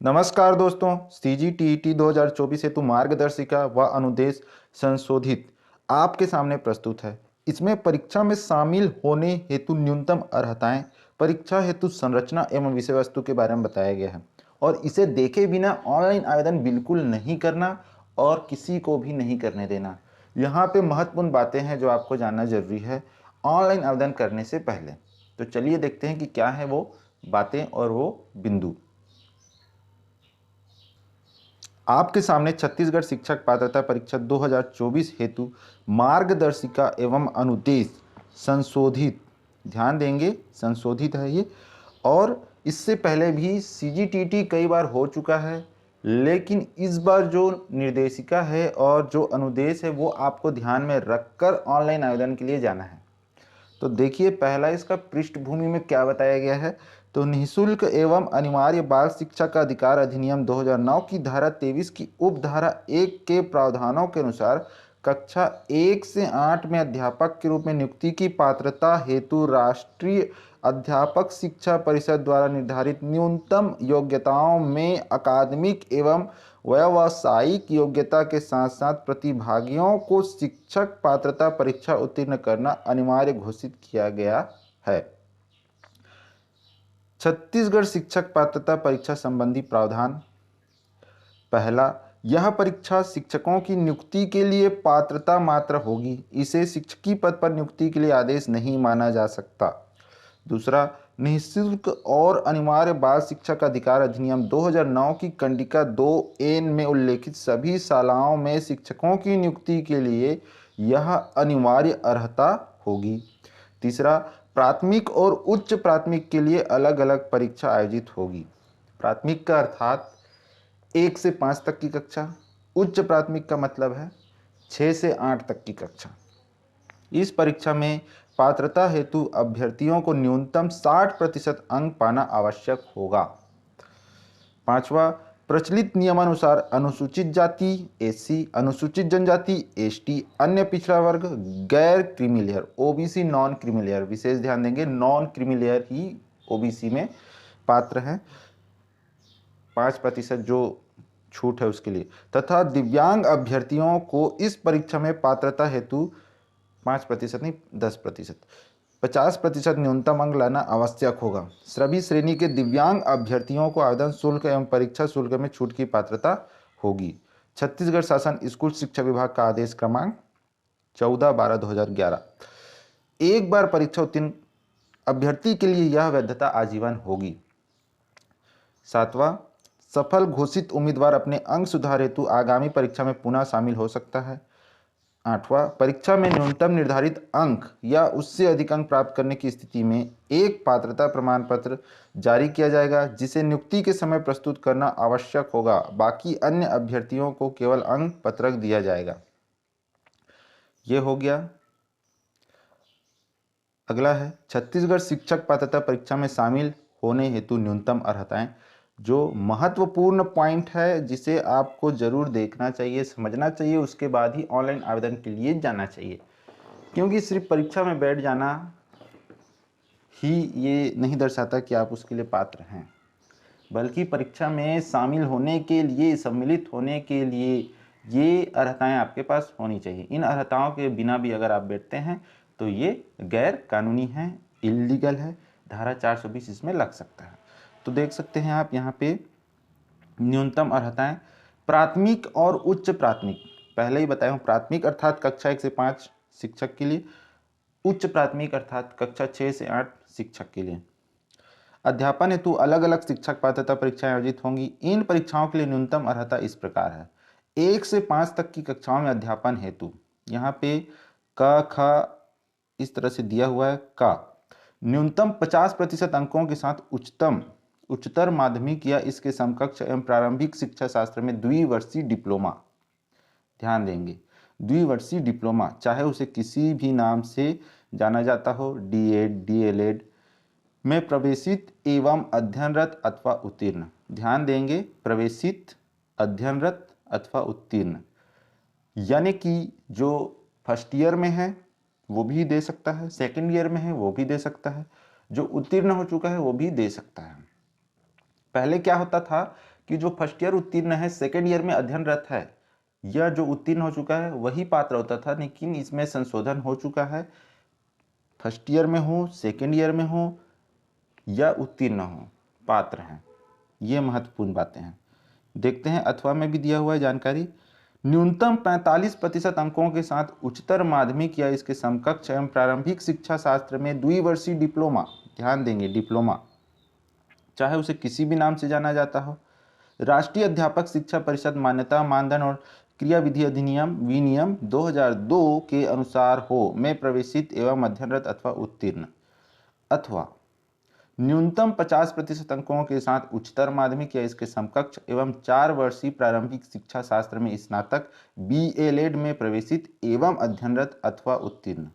नमस्कार दोस्तों, CGTET 2024 हेतु मार्गदर्शिका व अनुदेश संशोधित आपके सामने प्रस्तुत है। इसमें परीक्षा में शामिल होने हेतु न्यूनतम अर्हताएं, परीक्षा हेतु संरचना एवं विषय वस्तु के बारे में बताया गया है और इसे देखे बिना ऑनलाइन आवेदन बिल्कुल नहीं करना और किसी को भी नहीं करने देना। यहाँ पे महत्वपूर्ण बातें हैं जो आपको जानना जरूरी है ऑनलाइन आवेदन करने से पहले। तो चलिए देखते हैं कि क्या है वो बातें और वो बिंदु। आपके सामने छत्तीसगढ़ शिक्षक पात्रता परीक्षा 2024 हेतु मार्गदर्शिका एवं अनुदेश संशोधित, ध्यान देंगे संशोधित है ये। और इससे पहले भी CGTT कई बार हो चुका है, लेकिन इस बार जो निर्देशिका है और जो अनुदेश है वो आपको ध्यान में रखकर ऑनलाइन आवेदन के लिए जाना है। तो देखिए पहला इसका पृष्ठभूमि में क्या बताया गया है। तो निःशुल्क एवं अनिवार्य बाल शिक्षा का अधिकार अधिनियम 2009 की धारा 23 की उपधारा 1 के प्रावधानों के अनुसार कक्षा 1 से 8 में अध्यापक के रूप में नियुक्ति की पात्रता हेतु राष्ट्रीय अध्यापक शिक्षा परिषद द्वारा निर्धारित न्यूनतम योग्यताओं में अकादमिक एवं व्यावसायिक योग्यता के साथ साथ प्रतिभागियों को शिक्षक पात्रता परीक्षा उत्तीर्ण करना अनिवार्य घोषित किया गया है। छत्तीसगढ़ शिक्षक पात्रता परीक्षा संबंधी प्रावधान। पहला, यह परीक्षा शिक्षकों की नियुक्ति के लिए पात्रता मात्र होगी, इसे शिक्षकी पद पर नियुक्ति के लिए आदेश नहीं माना जा सकता। दूसरा, निःशुल्क और अनिवार्य बाल शिक्षा का अधिकार अधिनियम 2009 की कंडिका 2N में उल्लेखित सभी शालाओं में शिक्षकों की नियुक्ति के लिए यह अनिवार्य अर्हता होगी। तीसरा, प्राथमिक और उच्च प्राथमिक के लिए अलग अलग परीक्षा आयोजित होगी। प्राथमिक का अर्थात 1 से 5 तक की कक्षा, उच्च प्राथमिक का मतलब है 6 से 8 तक की कक्षा। इस परीक्षा में पात्रता हेतु अभ्यर्थियों को न्यूनतम 60% अंक पाना आवश्यक होगा। पांचवा, प्रचलित नियमानुसार अनुसूचित जाति SC, अनुसूचित जनजाति ST, अन्य पिछड़ा वर्ग, गैर creamy layer OBC, non creamy layer, विशेष ध्यान देंगे नॉन क्रीमी लेयर ही OBC में पात्र हैं, 5% जो छूट है उसके लिए, तथा दिव्यांग अभ्यर्थियों को इस परीक्षा में पात्रता हेतु 5% नहीं 10%, 50% न्यूनतम अंक लाना आवश्यक होगा। सभी श्रेणी के दिव्यांग अभ्यर्थियों को आवेदन शुल्क एवं परीक्षा शुल्क में छूट की पात्रता होगी। छत्तीसगढ़ शासन स्कूल शिक्षा विभाग का आदेश क्रमांक 14/12/2011। एक बार परीक्षा उत्तीर्ण अभ्यर्थी के लिए यह वैधता आजीवन होगी। सातवां, सफल घोषित उम्मीदवार अपने अंक सुधार हेतु आगामी परीक्षा में पुनः शामिल हो सकता है। आठवां, परीक्षा में न्यूनतम निर्धारित अंक या उससे अधिक अंक प्राप्त करने की स्थिति में एक पात्रता प्रमाण पत्र जारी किया जाएगा जिसे नियुक्ति के समय प्रस्तुत करना आवश्यक होगा। बाकी अन्य अभ्यर्थियों को केवल अंक पत्रक दिया जाएगा। यह हो गया। अगला है छत्तीसगढ़ शिक्षक पात्रता परीक्षा में शामिल होने हेतु न्यूनतम अर्हताएं। जो महत्वपूर्ण पॉइंट है जिसे आपको जरूर देखना चाहिए, समझना चाहिए, उसके बाद ही ऑनलाइन आवेदन के लिए जाना चाहिए, क्योंकि सिर्फ परीक्षा में बैठ जाना ही ये नहीं दर्शाता कि आप उसके लिए पात्र हैं, बल्कि परीक्षा में शामिल होने के लिए, सम्मिलित होने के लिए ये अर्हताएं आपके पास होनी चाहिए। इन अर्हताओं के बिना भी अगर आप बैठते हैं तो ये गैर कानूनी है, इल्लीगल है, धारा 420 इसमें लग सकता है। तो देख सकते हैं आप यहाँ पे न्यूनतम अर्हताएं। प्राथमिक और उच्च प्राथमिक, पहले ही बताया हूँ, प्राथमिक अर्थात कक्षा 1 से 5 शिक्षक के लिए, उच्च प्राथमिक अर्थात कक्षा 6 से 8 शिक्षक के लिए। अध्यापन हेतु अलग अलग शिक्षक पात्रता परीक्षाएं आयोजित होंगी। इन परीक्षाओं के लिए न्यूनतम अर्हता इस प्रकार है। 1 से 5 तक की कक्षाओं में अध्यापन हेतु यहाँ पे क ख इस तरह से दिया हुआ है। का न्यूनतम 50% अंकों के साथ उच्चतर माध्यमिक या इसके समकक्ष एवं प्रारंभिक शिक्षा शास्त्र में द्विवर्षीय डिप्लोमा, ध्यान देंगे द्विवर्षीय डिप्लोमा, चाहे उसे किसी भी नाम से जाना जाता हो, D.Ed, DLED में प्रवेशित एवं अध्ययनरत अथवा उत्तीर्ण, ध्यान देंगे प्रवेशित, अध्ययनरत अथवा उत्तीर्ण, यानी कि जो फर्स्ट ईयर में है वो भी दे सकता है, सेकंड ईयर में है वो भी दे सकता है, जो उत्तीर्ण हो चुका है वो भी दे सकता है। पहले क्या होता था कि जो फर्स्ट ईयर उत्तीर्ण है, सेकेंड ईयर में अध्ययनरत है, यह जो उत्तीर्ण हो चुका है वही पात्र होता था, लेकिन इसमें संशोधन हो चुका है। फर्स्ट ईयर में हो, सेकेंड ईयर में हो या उत्तीर्ण हो, पात्र हैं। ये महत्वपूर्ण बातें हैं। देखते हैं अथवा में भी दिया हुआ है जानकारी। न्यूनतम 45% अंकों के साथ उच्चतर माध्यमिक या इसके समकक्ष एवं प्रारंभिक शिक्षा शास्त्र में द्विवर्षीय डिप्लोमा, ध्यान देंगे डिप्लोमा, चाहे उसे किसी भी नाम से जाना जाता हो, राष्ट्रीय अध्यापक शिक्षा परिषद मान्यता मानदंड और क्रियाविधि अधिनियम विनियम 2002 के अनुसार हो, में प्रवेशित एवं अध्ययनरत अथवा उत्तीर्ण, अथवा न्यूनतम 50% अंकों के साथ उच्चतर माध्यमिक या इसके समकक्ष एवं 4 वर्षीय प्रारंभिक शिक्षा शास्त्र में स्नातक BA-लेड में प्रवेशित एवं अध्ययनरत अथवा उत्तीर्ण,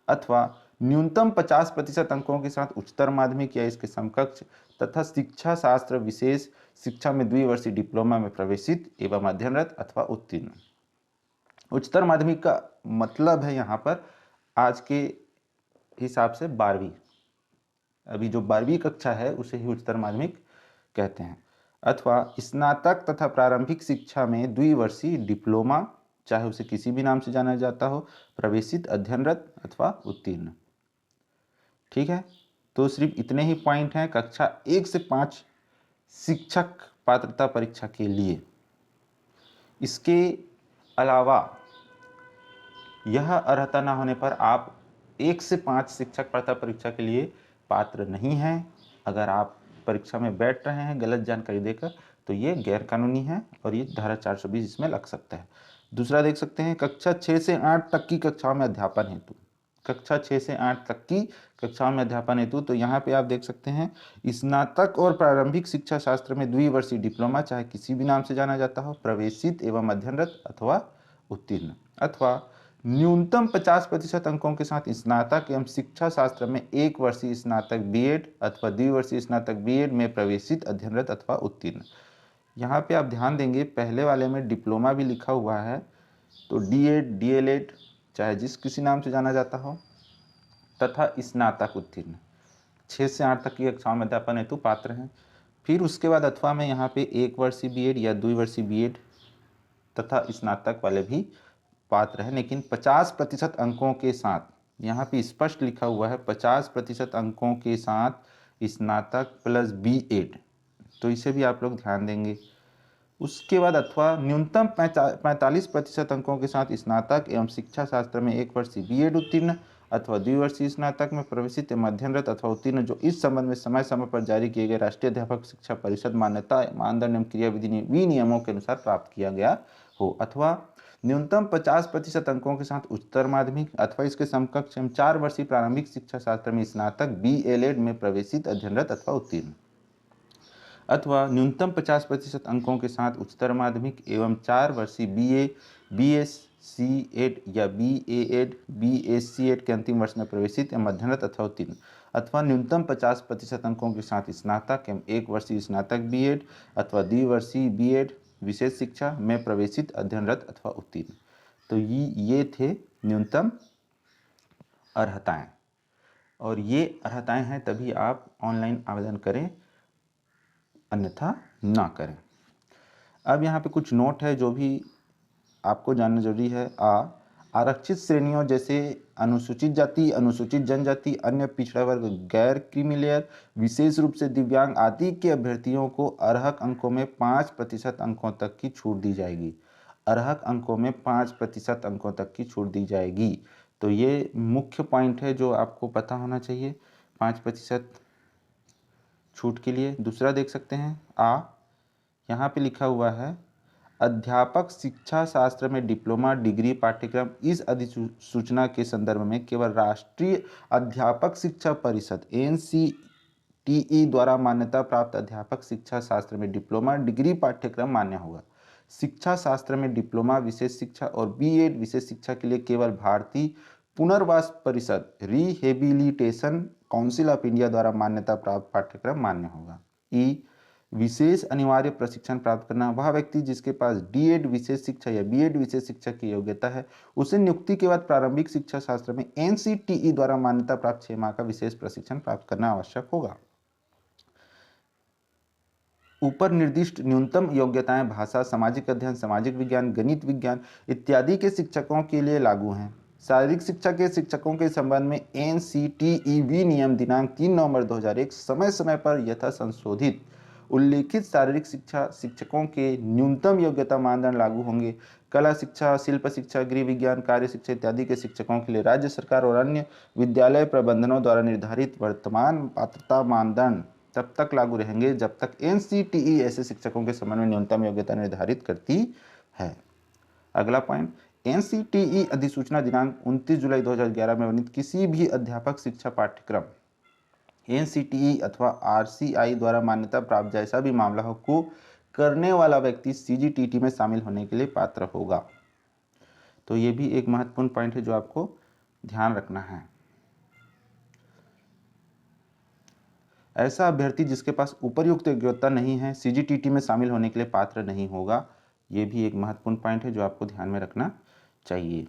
अथवा न्यूनतम 50% अंकों के साथ उच्चतर माध्यमिक या इसके समकक्ष तथा शिक्षा शास्त्र विशेष शिक्षा में द्विवर्षीय डिप्लोमा में प्रवेशित एवं अध्ययनरत अथवा उत्तीर्ण। उच्चतर माध्यमिक का मतलब है यहाँ पर आज के हिसाब से 12वीं, अभी जो 12वीं कक्षा है उसे ही उच्चतर माध्यमिक कहते हैं, अथवा स्नातक तथा प्रारंभिक शिक्षा में द्विवर्षीय डिप्लोमा, चाहे उसे किसी भी नाम से जाना जाता हो, प्रवेशित अध्ययनरत अथवा उत्तीर्ण। ठीक है, तो सिर्फ इतने ही पॉइंट हैं कक्षा 1 से 5 शिक्षक पात्रता परीक्षा के लिए। इसके अलावा यह अर्हता न होने पर आप 1 से 5 शिक्षक पात्रता परीक्षा के लिए पात्र नहीं हैं। अगर आप परीक्षा में बैठ रहे हैं गलत जानकारी देकर तो ये गैर कानूनी है और ये धारा 420 इसमें लग सकता है। दूसरा देख सकते हैं कक्षा 6 से 8 तक की कक्षाओं में अध्यापन हेतु, कक्षा 6 से 8 तक की कक्षाओं में अध्यापन हेतु, तो यहाँ पे आप देख सकते हैं स्नातक और प्रारंभिक शिक्षा शास्त्र में द्विवर्षीय डिप्लोमा, चाहे किसी भी नाम से जाना जाता हो, प्रवेशित एवं अध्ययनरत अथवा उत्तीर्ण, अथवा न्यूनतम 50% अंकों के साथ स्नातक एवं शिक्षा शास्त्र में 1 वर्षीय स्नातक B.Ed अथवा द्विवर्षीय स्नातक B.Ed में प्रवेशित अध्ययनरत अथवा उत्तीर्ण। यहाँ पे आप ध्यान देंगे पहले वाले में डिप्लोमा भी लिखा हुआ है, तो D.Ed D.LED चाहे जिस किसी नाम से जाना जाता हो, तथा स्नातक उत्तीर्ण 6 से 8 तक की कक्षाओं में अध्यापन हेतु पात्र हैं। फिर उसके बाद अथवा में यहाँ पे 1 वर्षीय B.Ed या द्विवर्षीय B.Ed तथा स्नातक वाले भी पात्र है, लेकिन 50% अंकों के साथ, यहाँ पे स्पष्ट लिखा हुआ है 50% अंकों के साथ स्नातक प्लस B.Ed, तो इसे भी आप लोग ध्यान देंगे। उसके बाद अथवा न्यूनतम 45% अंकों के साथ स्नातक एवं शिक्षा शास्त्र में 1 वर्षीय B.Ed उत्तीर्ण अथवा द्विवर्षीय स्नातक में प्रवेशित एवं अध्ययनरत अथवा उत्तीर्ण जो इस संबंध में समय समय पर जारी किए गए राष्ट्रीय अध्यापक शिक्षा परिषद मान्यता मानदंड एवं क्रियाविधि विनियमों के अनुसार प्राप्त किया गया हो, अथवा न्यूनतम 50% अंकों के साथ उच्चतर माध्यमिक अथवा इसके समकक्ष एवं 4 वर्षीय प्रारंभिक शिक्षा शास्त्र में स्नातक BA-लेड में प्रवेशित अध्ययनरत अथवा उत्तीर्ण, अथवा न्यूनतम 50% अंकों के साथ उच्चतर माध्यमिक एवं 4 वर्षीय BA BSc-एड या BA-एड BSc-एड के अंतिम वर्ष में प्रवेशित एवं अध्ययनरत अथवा उत्तीर्ण, अथवा न्यूनतम 50% अंकों के साथ स्नातक एवं 1 वर्षीय स्नातक B.Ed अथवा द्विवर्षीय B.Ed विशेष शिक्षा में प्रवेशित अध्ययनरत अथवा उत्तीर्ण। तो ये थे न्यूनतम अर्हताएं, और ये अर्हताएं हैं तभी आप ऑनलाइन आवेदन करें, अन्यथा ना करें। अब यहाँ पे कुछ नोट है जो भी आपको जानना जरूरी है। आरक्षित श्रेणियों जैसे अनुसूचित जाति, अनुसूचित जनजाति, अन्य पिछड़ा वर्ग, गैर क्रीमी लेयर, विशेष रूप से दिव्यांग आदि के अभ्यर्थियों को अर्हक अंकों में 5% अंकों तक की छूट दी जाएगी। अर्हक अंकों में 5% अंकों तक की छूट दी जाएगी। तो ये मुख्य पॉइंट है जो आपको पता होना चाहिए 5% छूट के लिए। दूसरा देख सकते हैं यहाँ पे लिखा हुआ है अध्यापक शिक्षा शास्त्र में डिप्लोमा डिग्री पाठ्यक्रम इस अधिसूचना के संदर्भ में केवल राष्ट्रीय अध्यापक शिक्षा परिषद NCTE द्वारा मान्यता प्राप्त अध्यापक शिक्षा शास्त्र में डिप्लोमा डिग्री पाठ्यक्रम मान्य होगा। शिक्षा शास्त्र में डिप्लोमा विशेष शिक्षा और B.Ed विशेष शिक्षा के लिए केवल भारतीय पुनर्वास परिषद रिहेबिलिटेशन काउंसिल ऑफ इंडिया द्वारा मान्यता प्राप्त पाठ्यक्रम मान्य होगा। विशेष अनिवार्य प्रशिक्षण प्राप्त करना, वह व्यक्ति जिसके पास D.Ed विशेष शिक्षा या B.Ed विशेष शिक्षा की योग्यता है उसे नियुक्ति के बाद प्रारंभिक शिक्षा शास्त्र में NCTE द्वारा मान्यता प्राप्त 6 माह का विशेष प्रशिक्षण प्राप्त करना आवश्यक होगा। ऊपर निर्दिष्ट न्यूनतम योग्यताएं भाषा, सामाजिक अध्ययन, सामाजिक विज्ञान, गणित विज्ञान इत्यादि के शिक्षकों के लिए लागू हैं। शारीरिक शिक्षा के शिक्षकों के संबंध में NCTEB नियम दिनांक 3 नवंबर 2001 समय समय पर यथा संशोधित। उल्लिखित शारीरिक शिक्षा शिक्षकों के न्यूनतम योग्यता मानदंड लागू होंगे। कला शिक्षा, शिल्प शिक्षा, गृह विज्ञान, कार्य शिक्षा इत्यादि के शिक्षकों के लिए राज्य सरकार और अन्य विद्यालय प्रबंधनों द्वारा निर्धारित वर्तमान पात्रता मानदंड तब तक लागू रहेंगे जब तक NCTE ऐसे शिक्षकों के संबंध में न्यूनतम योग्यता निर्धारित करती है। अगला पॉइंट, NCTE अधिसूचना दिनांक 29 जुलाई 2011 में वर्णित किसी भी अध्यापक शिक्षा पाठ्यक्रम NCTE अथवा RCI द्वारा मान्यता प्राप्त जैसा भी मामला हो को करने वाला व्यक्ति CGTT में शामिल होने के लिए पात्र होगा। तो ये भी एक महत्वपूर्ण पॉइंट है जो आपको ध्यान रखना है। ऐसा अभ्यर्थी जिसके पास उपर्युक्त योग्यता नहीं है CGTT में शामिल होने के लिए पात्र नहीं होगा। ये भी एक महत्वपूर्ण पॉइंट है जो आपको ध्यान में रखना चाहिए।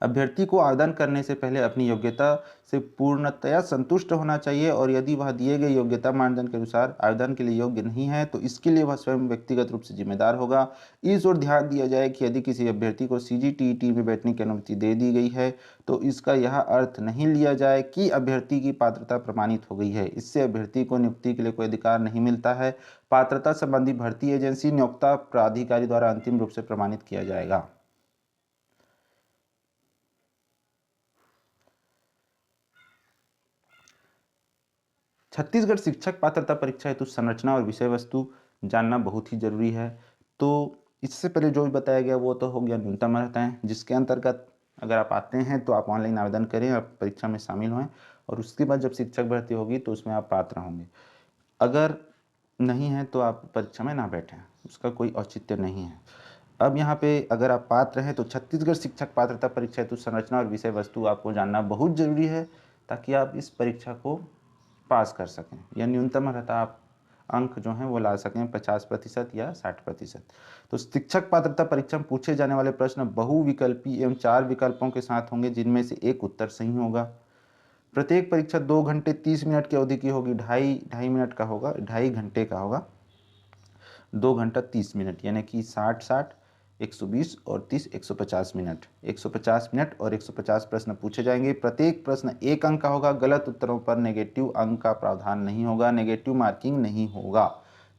अभ्यर्थी को आवेदन करने से पहले अपनी योग्यता से पूर्णतया संतुष्ट होना चाहिए और यदि वह दिए गए योग्यता मानदंड के अनुसार आवेदन के लिए योग्य नहीं है तो इसके लिए वह स्वयं व्यक्तिगत रूप से जिम्मेदार होगा। इस ओर ध्यान दिया जाए कि यदि किसी अभ्यर्थी को CGTT में बैठने की अनुमति दे दी गई है तो इसका यह अर्थ नहीं लिया जाए कि अभ्यर्थी की पात्रता प्रमाणित हो गई है। इससे अभ्यर्थी को नियुक्ति के लिए कोई अधिकार नहीं मिलता है। पात्रता संबंधी भर्ती एजेंसी नियोक्ता प्राधिकारी द्वारा अंतिम रूप से प्रमाणित किया जाएगा। छत्तीसगढ़ शिक्षक पात्रता परीक्षा हेतु संरचना और विषय वस्तु जानना बहुत ही जरूरी है। तो इससे पहले जो भी बताया गया वो तो हो गया न्यूनतम अर्हताएं, जिसके अंतर्गत अगर आप आते हैं तो आप ऑनलाइन आवेदन करें, आप परीक्षा में शामिल हों और उसके बाद जब शिक्षक भर्ती होगी तो उसमें आप पात्र होंगे। अगर नहीं है तो आप परीक्षा में ना बैठें, उसका कोई औचित्य नहीं है। अब यहाँ पे अगर आप पात्र हैं तो छत्तीसगढ़ शिक्षक पात्रता परीक्षा हेतु संरचना और विषय वस्तु आपको जानना बहुत जरूरी है ताकि आप इस परीक्षा को पास कर सकें या न्यूनतम अर्हता आप अंक जो हैं वो ला सकें 50% या 60%। तो शिक्षक पात्रता परीक्षा में पूछे जाने वाले प्रश्न बहुविकल्पी एवं 4 विकल्पों के साथ होंगे जिनमें से एक उत्तर सही होगा। प्रत्येक परीक्षा 2 घंटे 30 मिनट की अवधि की होगी, ढाई मिनट का होगा, 2.5 घंटे का होगा। 2 घंटा 30 मिनट यानी कि 60-60 120 और 30 150 मिनट। 150 मिनट और 150 प्रश्न पूछे जाएंगे। प्रत्येक प्रश्न 1 अंक का होगा। गलत उत्तरों पर नेगेटिव अंक का प्रावधान नहीं होगा, नेगेटिव मार्किंग नहीं होगा।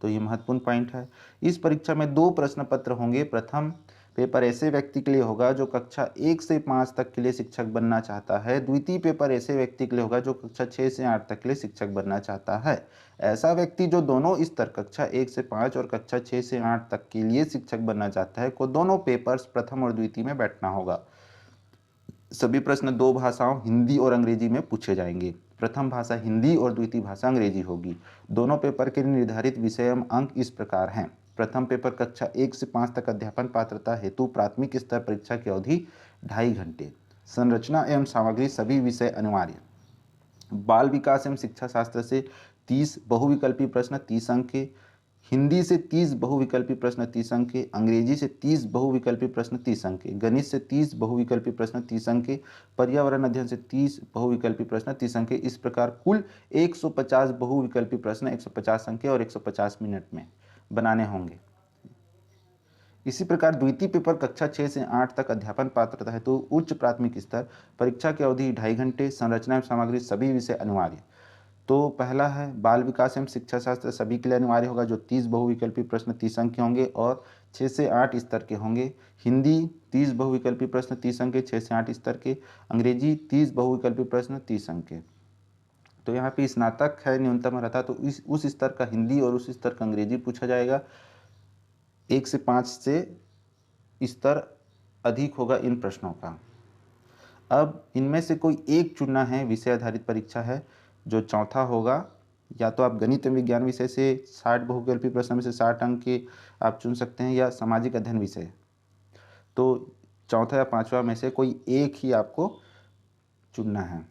तो ये महत्वपूर्ण पॉइंट है। इस परीक्षा में 2 प्रश्न पत्र होंगे। प्रथम पेपर ऐसे व्यक्ति के लिए होगा जो कक्षा 1 से 5 तक के लिए शिक्षक बनना चाहता है। द्वितीय पेपर ऐसे व्यक्ति के लिए होगा जो कक्षा 6 से 8 तक के लिए शिक्षक बनना चाहता है। ऐसा व्यक्ति जो दोनों स्तर कक्षा 1 से 5 और कक्षा 6 से 8 तक के लिए शिक्षक बनना चाहता है को दोनों पेपर्स प्रथम और द्वितीय में बैठना होगा। सभी प्रश्न 2 भाषाओं हिंदी और अंग्रेजी में पूछे जाएंगे। प्रथम भाषा हिंदी और द्वितीय भाषा अंग्रेजी होगी। दोनों पेपर के निर्धारित विषय एवं अंक इस प्रकार हैं। प्रथम पेपर कक्षा 1 से 5 तक अध्यापन पात्रता हेतु प्राथमिक स्तर परीक्षा की अवधि 2.5 घंटे। संरचना एवं सामग्री सभी विषय अनिवार्य। बाल विकास एवं शिक्षा शास्त्र से 30 बहुविकल्पी प्रश्न 30 अंक के, हिंदी से 30 बहुविकल्पी प्रश्न 30 अंक के, अंग्रेजी से 30 बहुविकल्पी प्रश्न 30 अंक के, गणित से 30 बहुविकल्पी प्रश्न 30 अंक के, पर्यावरण अध्ययन से 30 बहुविकल्पी प्रश्न 30 अंक के। इस प्रकार कुल 150 बहुविकल्पी प्रश्न 150 अंक के और 150 मिनट में बनाने होंगे। इसी प्रकार द्वितीय पेपर कक्षा 6 से 8 तक अध्यापन पात्रता हेतु उच्च प्राथमिक स्तर परीक्षा की अवधि 2.5 घंटे। संरचना एवं सामग्री सभी विषय अनिवार्य। तो पहला है बाल विकास एवं शिक्षा शास्त्र सभी के लिए अनिवार्य होगा जो 30 बहुविकल्पी प्रश्न 30 अंक के होंगे और 6 से 8 स्तर के होंगे। हिंदी 30 बहुविकल्पी प्रश्न 30 अंक के 6 से 8 स्तर के। अंग्रेजी 30 बहुविकल्पी प्रश्न 30 अंक के। तो यहाँ पे स्नातक है न्यूनतम अर्हता, तो उस स्तर का हिंदी और उस स्तर का अंग्रेजी पूछा जाएगा। 1 से 5 से स्तर अधिक होगा इन प्रश्नों का। अब इनमें से कोई एक चुनना है। विषय आधारित परीक्षा है जो चौथा होगा। या तो आप गणित एवं विज्ञान विषय से 60 बहुविकल्पी प्रश्न में से 60 अंक के आप चुन सकते हैं या सामाजिक अध्ययन विषय। तो चौथा या पांचवा में से कोई एक ही आपको चुनना है।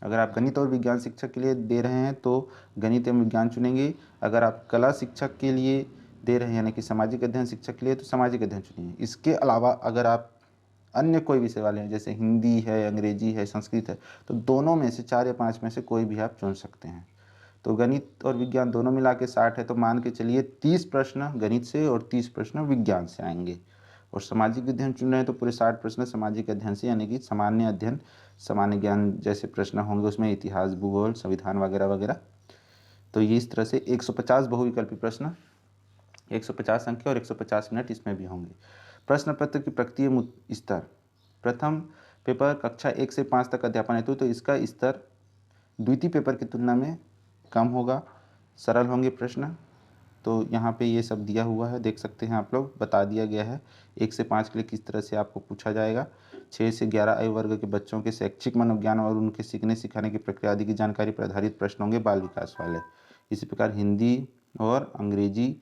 अगर आप गणित और विज्ञान शिक्षक के लिए दे रहे हैं तो गणित एवं विज्ञान चुनेंगे। अगर आप कला शिक्षक के लिए दे रहे हैं यानी कि सामाजिक अध्ययन शिक्षक के लिए तो सामाजिक अध्ययन चुनिए। इसके अलावा अगर आप अन्य कोई विषय वाले हैं जैसे हिंदी है, अंग्रेजी है, संस्कृत है, तो दोनों में से 4 या 5 में से कोई भी आप चुन सकते हैं। तो गणित और विज्ञान दोनों मिला के 60 है, तो मान के चलिए 30 प्रश्न गणित से और 30 प्रश्न विज्ञान से आएंगे। और सामाजिक अध्ययन चुन रहे हैं तो पूरे 60 प्रश्न सामाजिक अध्ययन से, यानी कि सामान्य अध्ययन, सामान्य ज्ञान जैसे प्रश्न होंगे उसमें, इतिहास, भूगोल, संविधान वगैरह वगैरह। तो ये इस तरह से 150 बहुविकल्पी प्रश्न, 150 अंक और 150 मिनट इसमें भी होंगे। प्रश्न पत्र की प्रकृति स्तर, प्रथम पेपर कक्षा 1 से 5 तक अध्यापन हेतु, तो इसका स्तर द्वितीय पेपर की तुलना में कम होगा, सरल होंगे प्रश्न। तो यहाँ पे ये सब दिया हुआ है, देख सकते हैं आप लोग, बता दिया गया है 1 से 5 के लिए किस तरह से आपको पूछा जाएगा। 6 से 11 आयु वर्ग के बच्चों के शैक्षिक मनोज्ञान और उनके सीखने सिखाने की प्रक्रिया आदि की जानकारी पर आधारित प्रश्न होंगे बाल विकास वाले। इसी प्रकार हिंदी और अंग्रेजी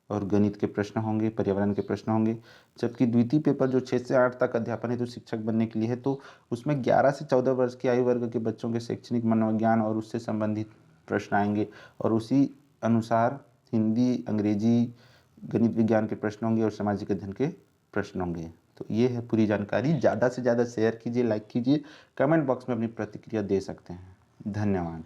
और गणित के प्रश्न होंगे, पर्यावरण के प्रश्न होंगे। जबकि द्वितीय पेपर जो 6 से 8 तक अध्यापन हेतु शिक्षक बनने के लिए है, तो उसमें 11 से 14 वर्ष की आयु वर्ग के बच्चों के शैक्षणिक मनोविज्ञान और उससे संबंधित प्रश्न आएंगे, और उसी अनुसार हिंदी, अंग्रेजी, गणित विज्ञान के प्रश्न होंगे और सामाजिक अध्ययन के प्रश्न होंगे। तो ये है पूरी जानकारी। ज़्यादा से ज़्यादा शेयर कीजिए, लाइक कीजिए, कमेंट बॉक्स में अपनी प्रतिक्रिया दे सकते हैं। धन्यवाद।